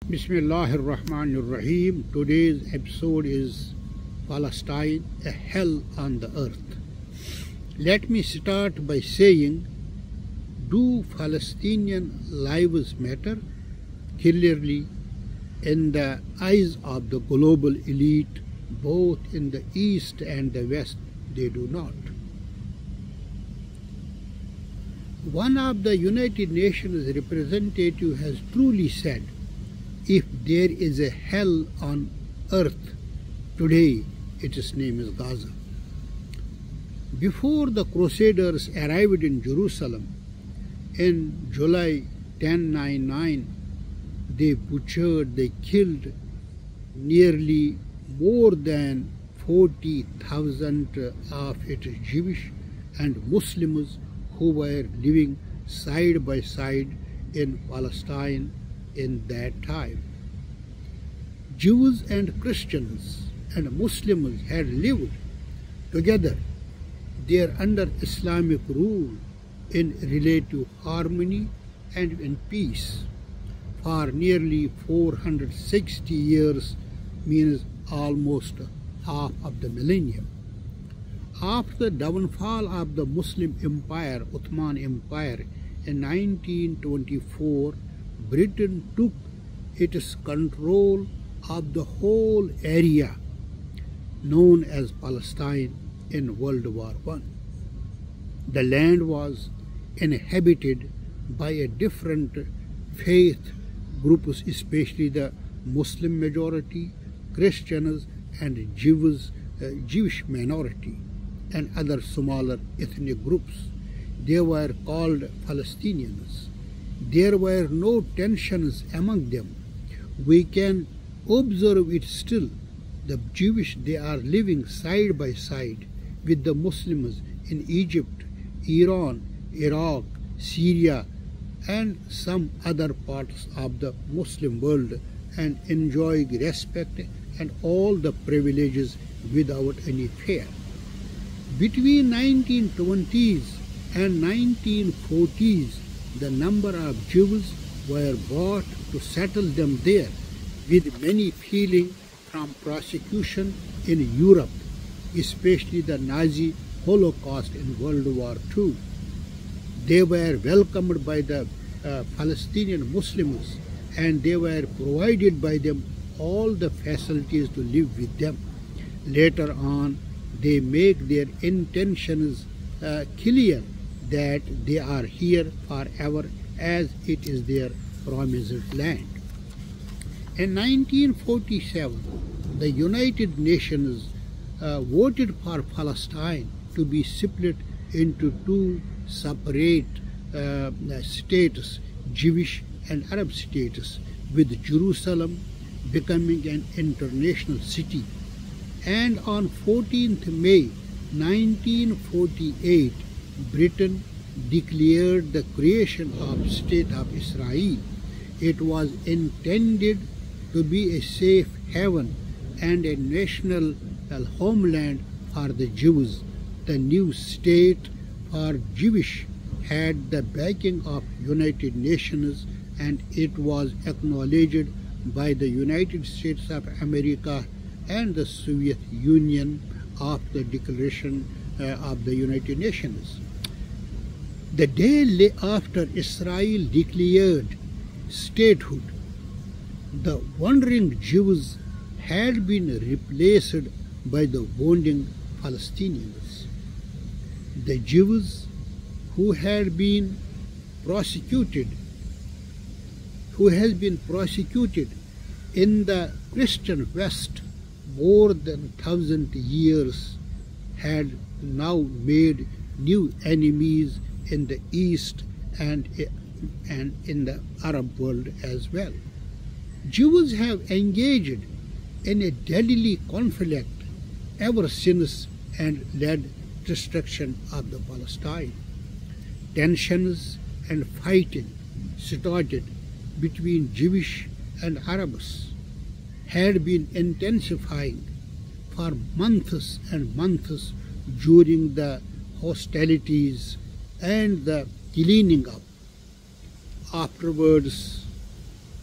Bismillahirrahmanirrahim. Today's episode is Palestine, a hell on the earth. Let me start by saying, do Palestinian lives matter? Clearly, in the eyes of the global elite, both in the East and the West, they do not. One of the United Nations representatives has truly said, if there is a hell on earth today, its name is Gaza. Before the Crusaders arrived in Jerusalem in July 1099, they butchered, they killed nearly more than 40,000 of its Jewish and Muslims who were living side by side in Palestine in that time. Jews and Christians and Muslims had lived together there under Islamic rule in relative harmony and in peace for nearly 460 years, means almost half of the millennium. After the downfall of the Muslim Empire, Ottoman Empire, in 1924, Britain took its control of the whole area known as Palestine in World War I. The land was inhabited by a different faith groups, especially the Muslim majority, Christians and Jewish minority, and other smaller ethnic groups. They were called Palestinians. There were no tensions among them. We can observe it still. The Jewish, they are living side by side with the Muslims in Egypt, Iran, Iraq, Syria, and some other parts of the Muslim world, and enjoying respect and all the privileges without any fear. Between 1920s and 1940s, the number of Jews were brought to settle them there, with many feeling from persecution in Europe, especially the Nazi Holocaust in World War II. They were welcomed by the Palestinian Muslims, and they were provided by them all the facilities to live with them. Later on, they make their intentions clear that they are here forever, as it is their promised land. In 1947, the United Nations voted for Palestine to be split into two separate states, Jewish and Arab states, with Jerusalem becoming an international city. And on 14th May 1948, Britain declared the creation of State of Israel. It was intended to be a safe haven and a national homeland for the Jews. The new state for Jewish had the backing of United Nations, and it was acknowledged by the United States of America and the Soviet Union of the Declaration of the United Nations. The day after Israel declared statehood, the wandering Jews had been replaced by the wandering Palestinians. The Jews who had been prosecuted in the Christian West more than 1,000 years had now made new enemies in the East and in the Arab world as well. Jews have engaged in a deadly conflict ever since and led destruction of the Palestine. Tensions and fighting started between Jewish and Arabs had been intensifying for months and months during the hostilities and the cleaning up. Afterwards,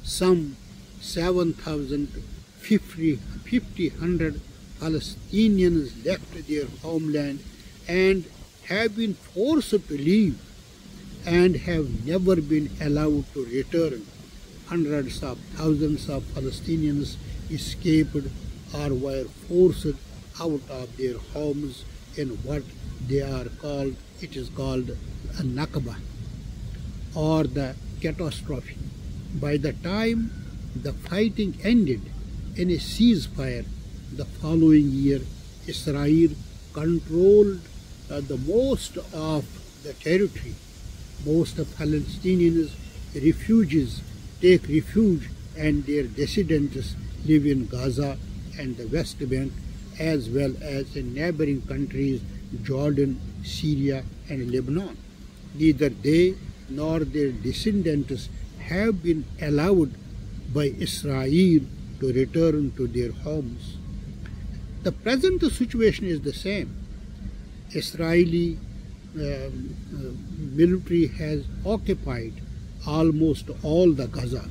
some 7,000, 100 Palestinians left their homeland and have been forced to leave and have never been allowed to return. Hundreds of thousands of Palestinians escaped or were forced out of their homes in what they are called, it is called a Nakba, or the catastrophe. By the time the fighting ended in a ceasefire the following year, Israel controlled the most of the territory. Most of Palestinians refugees take refuge and their descendants live in Gaza and the West Bank, as well as in neighboring countries Jordan, Syria and Lebanon. Neither they nor their descendants have been allowed by Israel to return to their homes. The present situation is the same. Israeli military has occupied almost all the Gaza,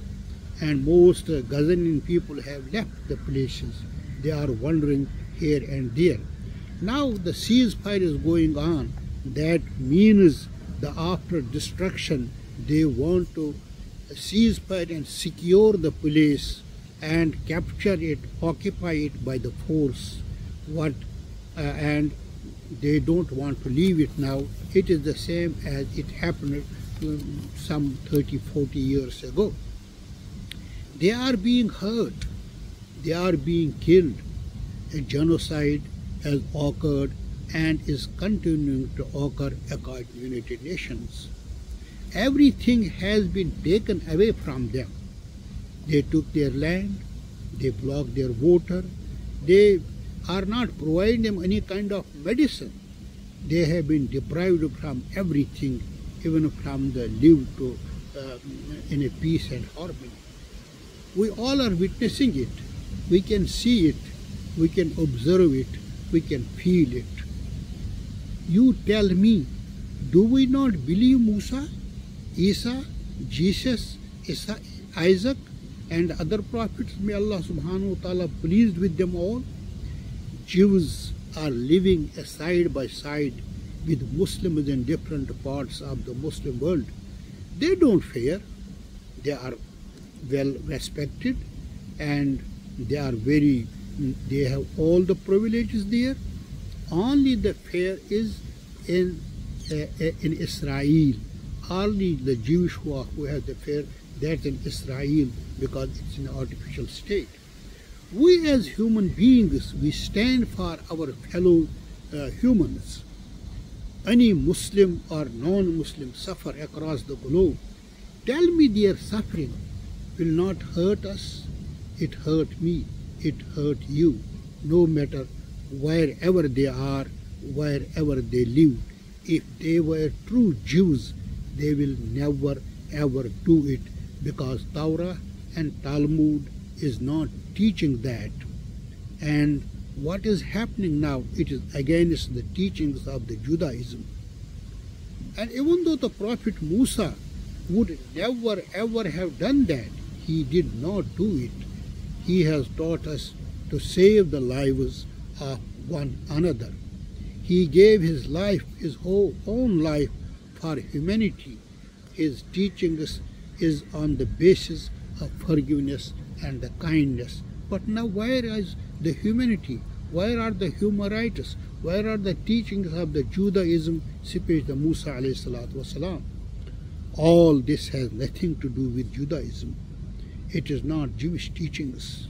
and most Gazanian people have left the places. They are wandering here and there. Now the ceasefire is going on. That means the after destruction they want to ceasefire and secure the place and capture it, occupy it by the force. And they don't want to leave it now. It is the same as it happened some 30-40 years ago. They are being hurt. They are being killed. A genocide has occurred and is continuing to occur according to United Nations. Everything has been taken away from them. They took their land, they blocked their water, they are not providing them any kind of medicine. They have been deprived from everything, even from the live to in a peace and harmony. We all are witnessing it. We can see it, we can observe it, we can feel it. You tell me, do we not believe Musa, Isa, Jesus, Isaac and other prophets? May Allah subhanahu wa ta'ala pleased with them all. Jews are living side by side with Muslims in different parts of the Muslim world. They don't fear. They are well respected and they have all the privileges there. Only the fear is in Israel. Only the Jewish who have the fear, that's in Israel, because it's an artificial state. We as human beings, we stand for our fellow humans. Any Muslim or non-Muslim suffer across the globe. Tell me their suffering will not hurt us. It hurt me, it hurt you, no matter wherever they are, wherever they live. If they were true Jews, they will never ever do it, because Torah and Talmud is not teaching that. And what is happening now, it is against the teachings of the Judaism. And even though the Prophet Musa would never ever have done that, he did not do it. He has taught us to save the lives of one another. He gave his life, his whole own life, for humanity. His teachings is on the basis of forgiveness and the kindness. But now where is the humanity? Where are the human rights? Where are the teachings of the Judaism, especially the Musa alayhi salatu wasalam? All this has nothing to do with Judaism. It is not Jewish teachings.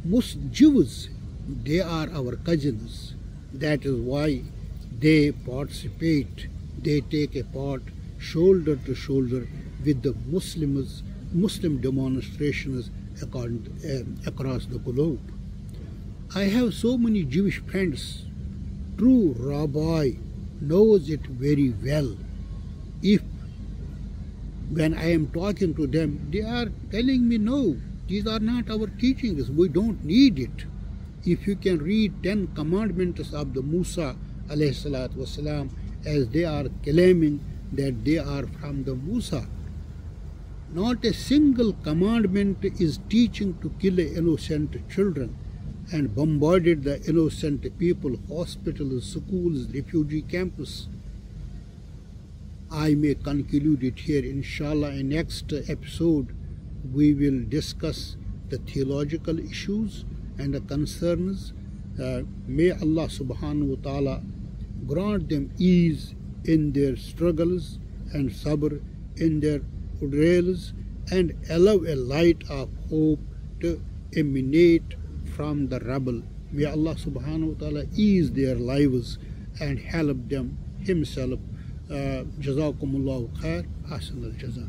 Most Jews, they are our cousins. That is why they participate, they take a part shoulder to shoulder with the Muslim demonstrations across the globe. I have so many Jewish friends. True rabbi knows it very well. When I am talking to them, they are telling me, no, these are not our teachings, we don't need it. If you can read 10 commandments of the Musa alayhi salatu wasalam, as they are claiming that they are from the Musa, Not a single commandment is teaching to kill innocent children and bombarded the innocent people, hospitals, schools, refugee camps. I may conclude it here. Inshallah, in next episode, we will discuss the theological issues and the concerns. May Allah subhanahu wa ta'ala grant them ease in their struggles and sabr in their trials, and allow a light of hope to emanate from the rebel. May Allah subhanahu wa ta'ala ease their lives and help them himself. Jazakumullahu khair. Ahsan al-jaza.